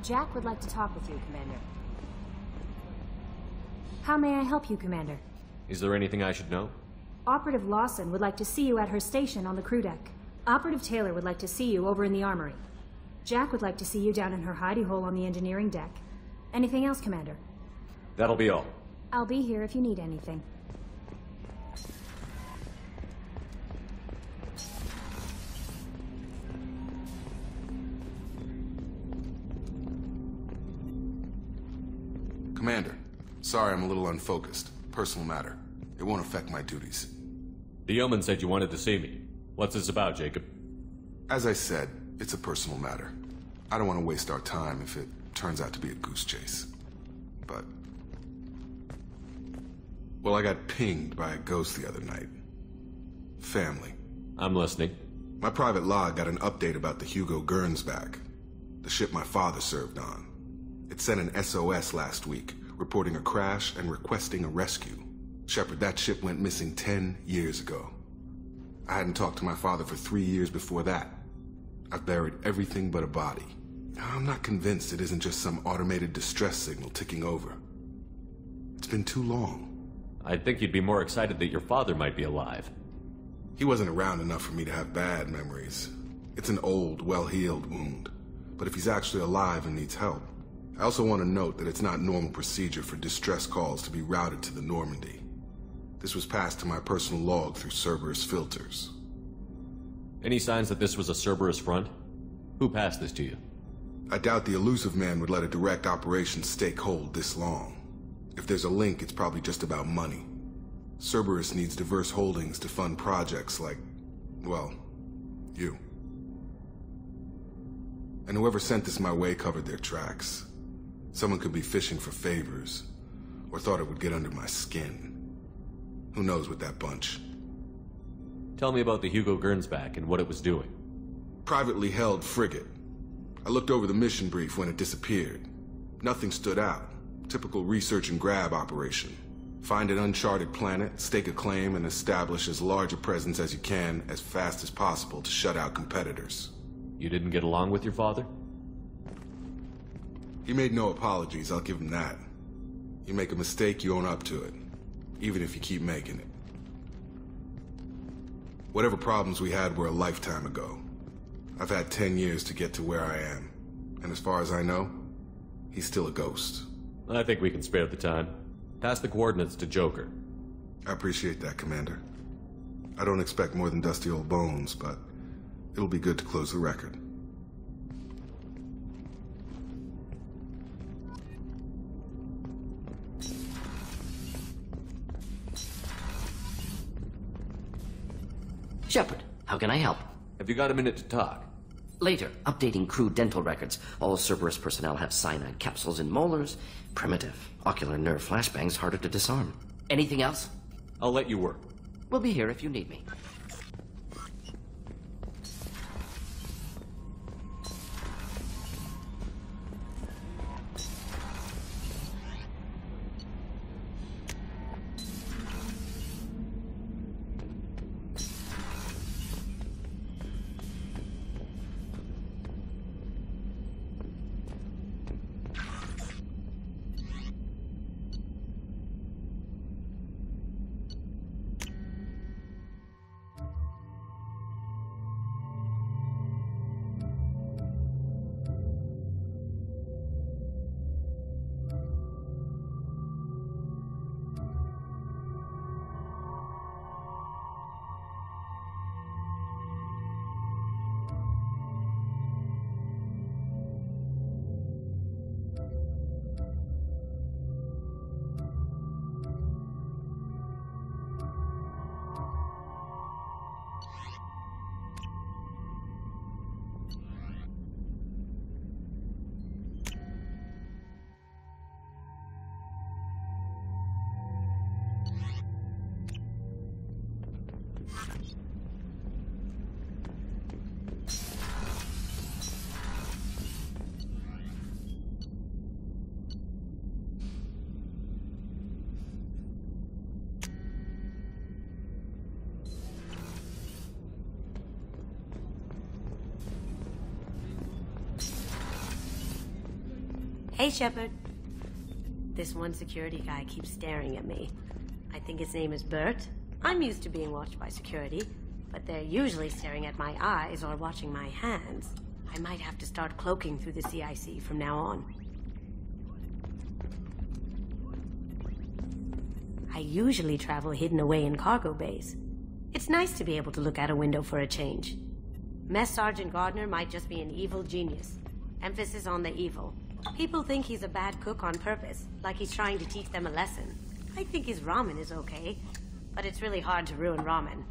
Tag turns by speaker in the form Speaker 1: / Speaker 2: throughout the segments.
Speaker 1: Jack would like to talk with you, Commander. How may I help you, Commander?
Speaker 2: Is there anything I should know?
Speaker 1: Operative Lawson would like to see you at her station on the crew deck. Operative Taylor would like to see you over in the armory. Jack would like to see you down in her hidey hole on the engineering deck. Anything else, Commander?
Speaker 2: That'll be all.
Speaker 1: I'll be here if you need anything.
Speaker 3: Commander, sorry I'm a little unfocused. Personal matter. It won't affect my duties.
Speaker 2: The yeoman said you wanted to see me. What's this about, Jacob?
Speaker 3: As I said, it's a personal matter. I don't want to waste our time if it turns out to be a goose chase. But... well, I got pinged by a ghost the other night. Family.
Speaker 2: I'm listening.
Speaker 3: My private log got an update about the Hugo Gernsback, the ship my father served on. It sent an SOS last week, reporting a crash and requesting a rescue. Shepard, that ship went missing 10 years ago. I hadn't talked to my father for 3 years before that. I've buried everything but a body. I'm not convinced it isn't just some automated distress signal ticking over. It's been too long.
Speaker 2: I'd think you'd be more excited that your father might be alive.
Speaker 3: He wasn't around enough for me to have bad memories. It's an old, well-healed wound. But if he's actually alive and needs help, I also want to note that it's not normal procedure for distress calls to be routed to the Normandy. This was passed to my personal log through Cerberus filters.
Speaker 2: Any signs that this was a Cerberus front? Who passed this to you?
Speaker 3: I doubt the elusive man would let a direct operation stake hold this long. If there's a link, it's probably just about money. Cerberus needs diverse holdings to fund projects like, well, you. And whoever sent this my way covered their tracks. Someone could be fishing for favors, or thought it would get under my skin. Who knows with that bunch?
Speaker 2: Tell me about the Hugo Gernsback and what it was doing.
Speaker 3: Privately held frigate. I looked over the mission brief when it disappeared. Nothing stood out. Typical research and grab operation. Find an uncharted planet, stake a claim, and establish as large a presence as you can as fast as possible to shut out competitors.
Speaker 2: You didn't get along with your father?
Speaker 3: He made no apologies, I'll give him that. You make a mistake, you own up to it. Even if you keep making it. Whatever problems we had were a lifetime ago. I've had 10 years to get to where I am. And as far as I know, he's still a ghost.
Speaker 2: I think we can spare the time. Pass the coordinates to Joker.
Speaker 3: I appreciate that, Commander. I don't expect more than dusty old bones, but it'll be good to close the record.
Speaker 4: Shepard, how can I help?
Speaker 2: Have you got a minute to talk?
Speaker 4: Later, updating crew dental records. All Cerberus personnel have cyanide capsules in molars. Primitive. Ocular nerve flashbangs harder to disarm. Anything else?
Speaker 2: I'll let you work.
Speaker 4: We'll be here if you need me.
Speaker 5: Hey, Shepard. This one security guy keeps staring at me. I think his name is Bert. I'm used to being watched by security, but they're usually staring at my eyes or watching my hands. I might have to start cloaking through the CIC from now on. I usually travel hidden away in cargo bays. It's nice to be able to look out a window for a change. Mess Sergeant Gardner might just be an evil genius. Emphasis on the evil. People think he's a bad cook on purpose, like he's trying to teach them a lesson. I think his ramen is okay, but it's really hard to ruin ramen.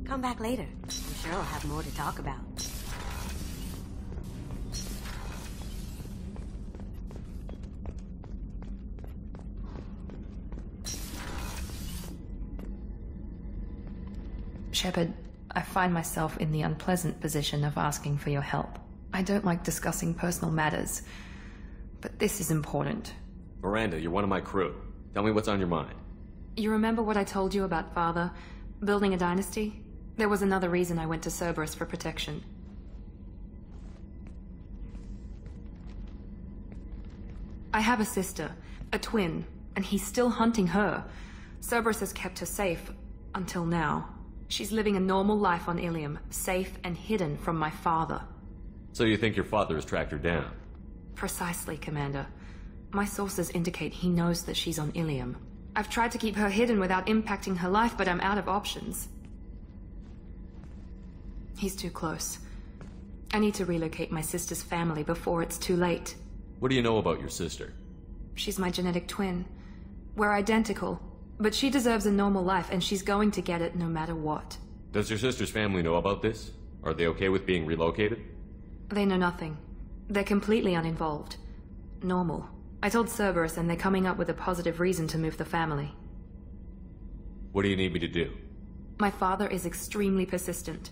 Speaker 5: Come back later. I'm sure I'll have more to talk about.
Speaker 6: Shepard, I find myself in the unpleasant position of asking for your help. I don't like discussing personal matters, but this is important.
Speaker 2: Miranda, you're one of my crew. Tell me what's on your mind.
Speaker 6: You remember what I told you about Father? Building a dynasty? There was another reason I went to Cerberus for protection. I have a sister, a twin, and he's still hunting her. Cerberus has kept her safe, until now. She's living a normal life on Ilium, safe and hidden from my father.
Speaker 2: So you think your father has tracked her down?
Speaker 6: Precisely, Commander. My sources indicate he knows that she's on Ilium. I've tried to keep her hidden without impacting her life, but I'm out of options. He's too close. I need to relocate my sister's family before it's too late.
Speaker 2: What do you know about your sister?
Speaker 6: She's my genetic twin. We're identical, but she deserves a normal life, and she's going to get it no matter what.
Speaker 2: Does your sister's family know about this? Are they okay with being relocated?
Speaker 6: They know nothing. They're completely uninvolved. Normal. I told Cerberus, and they're coming up with a positive reason to move the family.
Speaker 2: What do you need me to do?
Speaker 6: My father is extremely persistent.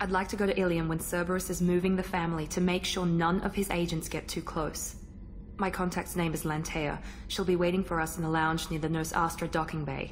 Speaker 6: I'd like to go to Ilium when Cerberus is moving the family to make sure none of his agents get too close. My contact's name is Lantea. She'll be waiting for us in the lounge near the Nos Astra docking bay.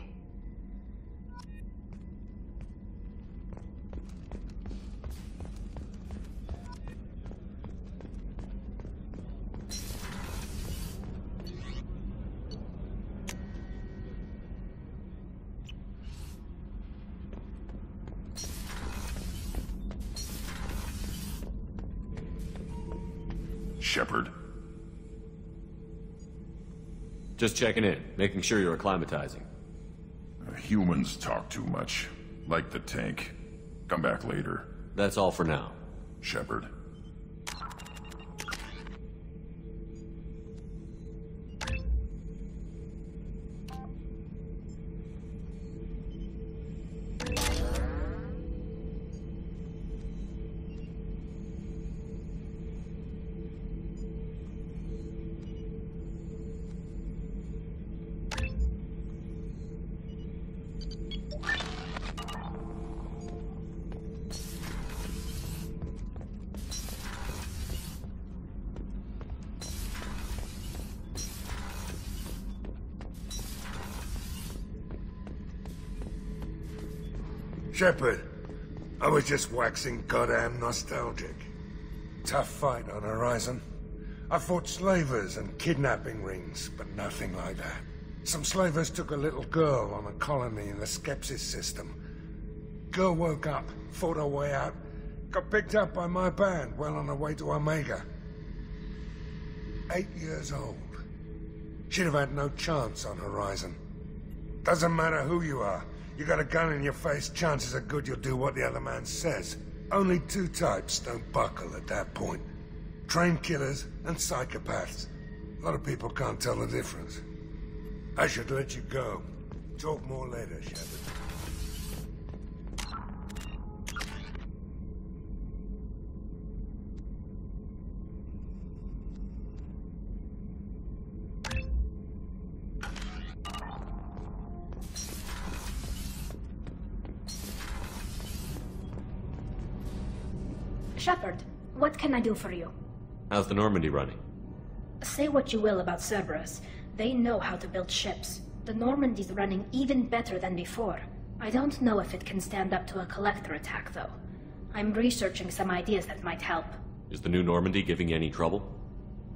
Speaker 7: Shepard.
Speaker 2: Just checking in, making sure you're acclimatizing.
Speaker 7: Humans talk too much. Like the tank. Come back later.
Speaker 2: That's all for now.
Speaker 7: Shepard.
Speaker 8: Shepard, I was just waxing goddamn nostalgic. Tough fight on Horizon. I fought slavers and kidnapping rings, but nothing like that. Some slavers took a little girl on a colony in the Skepsis system. Girl woke up, fought her way out, got picked up by my band well on her way to Omega. 8 years old. She'd have had no chance on Horizon. Doesn't matter who you are. You got a gun in your face, chances are good you'll do what the other man says. Only two types don't buckle at that point. Trained killers and psychopaths. A lot of people can't tell the difference. I should let you go. Talk more later, Shepard.
Speaker 1: Shepard, what can I do for you?
Speaker 2: How's the Normandy running?
Speaker 1: Say what you will about Cerberus. They know how to build ships.
Speaker 9: The Normandy's running even better than before. I don't know if it can stand up to a collector attack, though. I'm researching some ideas that might help.
Speaker 2: Is the new Normandy giving you any trouble?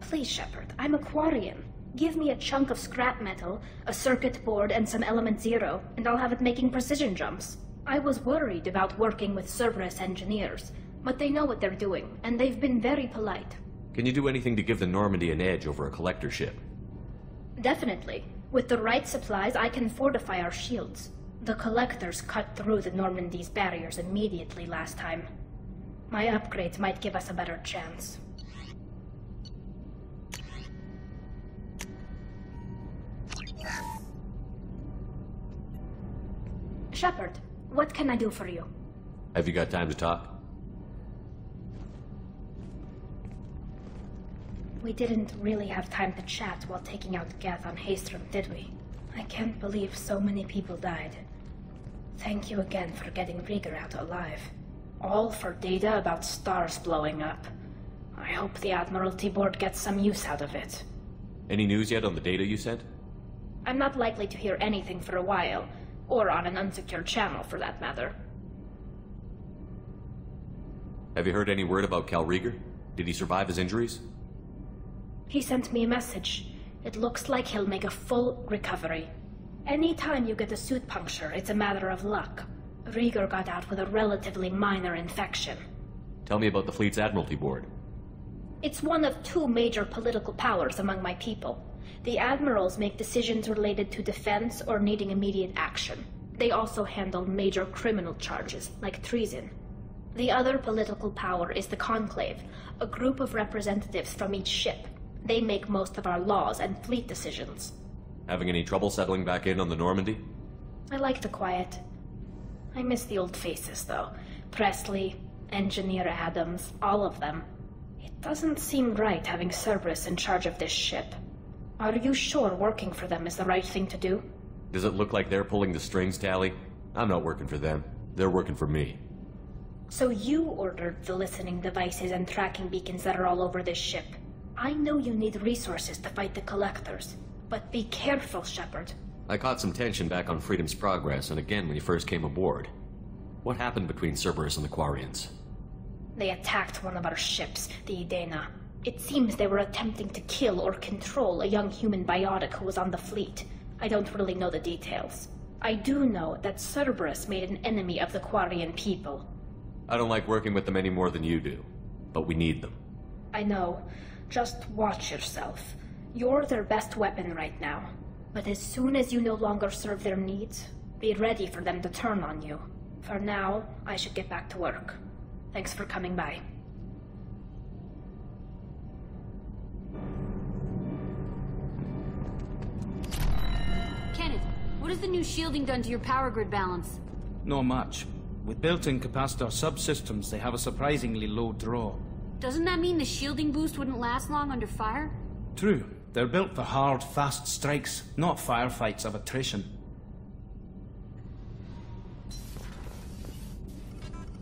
Speaker 9: Please, Shepard, I'm a Quarian. Give me a chunk of scrap metal, a circuit board, and some element zero, and I'll have it making precision jumps. I was worried about working with Cerberus engineers, but they know what they're doing, and they've been very polite.
Speaker 2: Can you do anything to give the Normandy an edge over a collector ship?
Speaker 9: Definitely. With the right supplies, I can fortify our shields. The collectors cut through the Normandy's barriers immediately last time. My upgrades might give us a better chance. Shepard, what can I do for you?
Speaker 2: Have you got time to talk?
Speaker 9: We didn't really have time to chat while taking out Gath on Haestrom, did we? I can't believe so many people died. Thank you again for getting Rieger out alive. All for data about stars blowing up. I hope the Admiralty Board gets some use out of it.
Speaker 2: Any news yet on the data you sent?
Speaker 9: I'm not likely to hear anything for a while, or on an unsecured channel for that matter.
Speaker 2: Have you heard any word about Cal Rieger? Did he survive his injuries?
Speaker 9: He sent me a message. It looks like he'll make a full recovery. Anytime you get a suit puncture, it's a matter of luck. Rieger got out with a relatively minor infection.
Speaker 2: Tell me about the fleet's Admiralty Board.
Speaker 9: It's one of two major political powers among my people. The admirals make decisions related to defense or needing immediate action. They also handle major criminal charges, like treason. The other political power is the Conclave, a group of representatives from each ship. They make most of our laws and fleet decisions.
Speaker 2: Having any trouble settling back in on the Normandy?
Speaker 9: I like the quiet. I miss the old faces, though. Presley, Engineer Adams, all of them. It doesn't seem right having Cerberus in charge of this ship. Are you sure working for them is the right thing to do?
Speaker 2: Does it look like they're pulling the strings, Tali? I'm not working for them. They're working for me.
Speaker 9: So you ordered the listening devices and tracking beacons that are all over this ship. I know you need resources to fight the Collectors, but be careful, Shepard.
Speaker 2: I caught some tension back on Freedom's Progress and again when you first came aboard. What happened between Cerberus and the Quarians?
Speaker 9: They attacked one of our ships, the Idena. It seems they were attempting to kill or control a young human biotic who was on the fleet. I don't really know the details. I do know that Cerberus made an enemy of the Quarian people.
Speaker 2: I don't like working with them any more than you do, but we need them.
Speaker 9: I know. Just watch yourself. You're their best weapon right now. But as soon as you no longer serve their needs, be ready for them to turn on you. For now, I should get back to work. Thanks for coming by.
Speaker 10: Kenneth, what has the new shielding done to your power grid balance?
Speaker 11: Not much. With built-in capacitor subsystems, they have a surprisingly low draw.
Speaker 10: Doesn't that mean the shielding boost wouldn't last long under fire?
Speaker 11: True. They're built for hard, fast strikes, not firefights of attrition.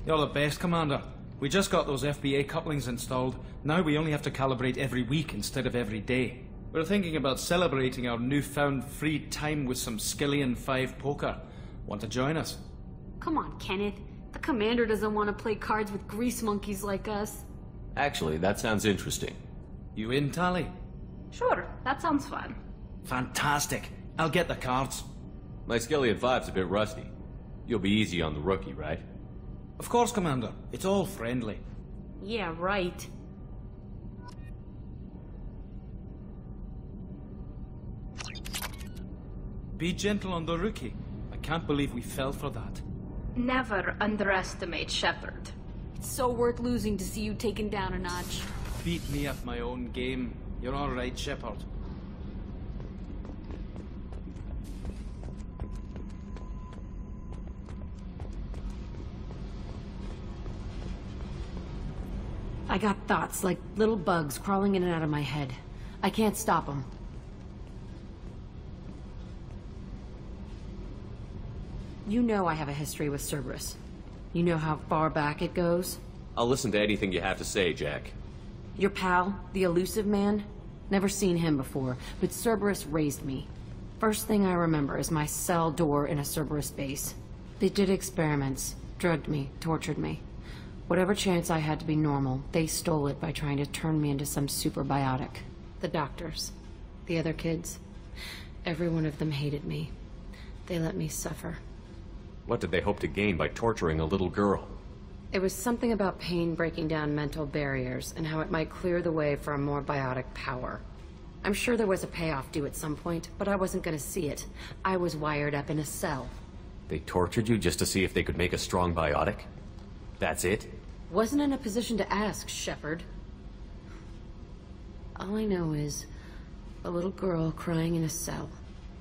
Speaker 11: You're the best, Commander. We just got those FBA couplings installed. Now we only have to calibrate every week instead of every day. We're thinking about celebrating our newfound free time with some Skillian 5 poker. Want to join us?
Speaker 10: Come on, Kenneth. The Commander doesn't want to play cards with grease monkeys like us.
Speaker 2: Actually, that sounds interesting.
Speaker 11: You in, Tali?
Speaker 9: Sure, that sounds fun.
Speaker 11: Fantastic. I'll get the cards.
Speaker 2: My Skillian 5's a bit rusty. You'll be easy on the rookie, right?
Speaker 11: Of course, Commander. It's all friendly.
Speaker 10: Yeah, right.
Speaker 11: Be gentle on the rookie. I can't believe we fell for that.
Speaker 9: Never underestimate Shepard.
Speaker 10: It's so worth losing to see you taken down a notch.
Speaker 11: Beat me at my own game. You're all right, Shepard.
Speaker 5: I got thoughts like little bugs crawling in and out of my head. I can't stop them. You know I have a history with Cerberus. You know how far back it goes?
Speaker 2: I'll listen to anything you have to say, Jack.
Speaker 5: Your pal, the elusive man? Never seen him before, but Cerberus raised me.
Speaker 12: first thing I remember is my cell door in a Cerberus base. They did experiments, drugged me, tortured me. Whatever chance I had to be normal, they stole it by trying to turn me into some superbiotic. The doctors, the other kids, every one of them hated me. They let me suffer.
Speaker 2: What did they hope to gain by torturing a little girl?
Speaker 12: It was something about pain breaking down mental barriers and how it might clear the way for a more biotic power. I'm sure there was a payoff due at some point, but I wasn't gonna see it. I was wired up in a cell.
Speaker 2: They tortured you just to see if they could make a strong biotic? That's it?
Speaker 12: Wasn't in a position to ask, Shepard. All I know is a little girl crying in a cell,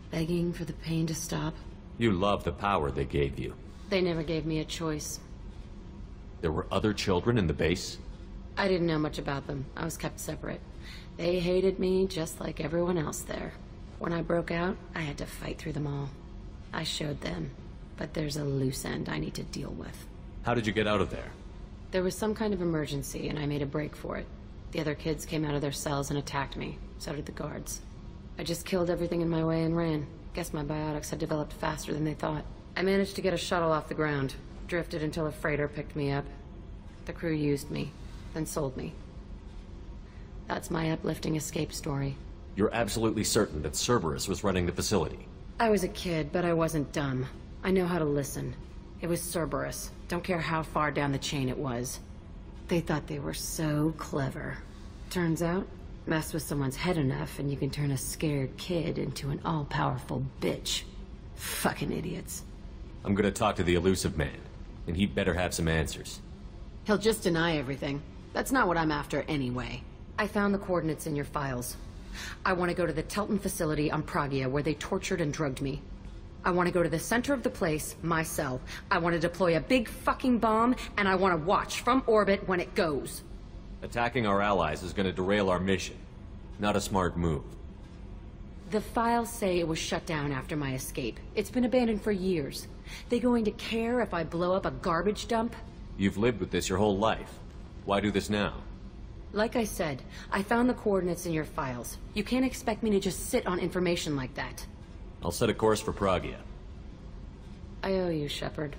Speaker 12: begging for the pain to stop.
Speaker 2: You love the power they gave you.
Speaker 12: They never gave me a choice.
Speaker 2: There were other children in the base?
Speaker 12: I didn't know much about them. I was kept separate. They hated me just like everyone else there. When I broke out, I had to fight through them all. I showed them, but there's a loose end I need to deal with.
Speaker 2: How did you get out of there?
Speaker 12: There was some kind of emergency, and I made a break for it. The other kids came out of their cells and attacked me. So did the guards. I just killed everything in my way and ran. Guess my biotics had developed faster than they thought. I managed to get a shuttle off the ground. Drifted until a freighter picked me up. The crew used me, then sold me. That's my uplifting escape story.
Speaker 2: You're absolutely certain that Cerberus was running the facility?
Speaker 12: I was a kid, but I wasn't dumb. I know how to listen. It was Cerberus. Don't care how far down the chain it was. They thought they were so clever. Turns out, mess with someone's head enough and you can turn a scared kid into an all-powerful bitch. Fucking idiots.
Speaker 2: I'm gonna talk to the elusive man, and he'd better have some answers.
Speaker 12: He'll just deny everything. That's not what I'm after anyway. I found the coordinates in your files. I want to go to the Telton facility on Pragia where they tortured and drugged me. I want to go to the center of the place, my cell. I want to deploy a big fucking bomb, and I want to watch from orbit when it goes.
Speaker 2: Attacking our allies is gonna derail our mission. Not a smart move.
Speaker 12: The files say it was shut down after my escape. It's been abandoned for years. They going to care if I blow up a garbage dump?
Speaker 2: You've lived with this your whole life. Why do this now?
Speaker 12: Like I said, I found the coordinates in your files. You can't expect me to just sit on information like that.
Speaker 2: I'll set a course for Pragia.
Speaker 12: I owe you, Shepard.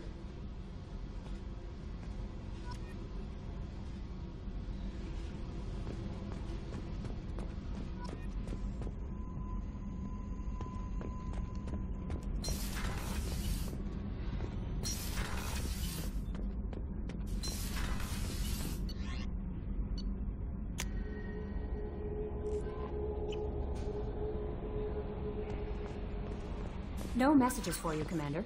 Speaker 1: No messages for you, Commander.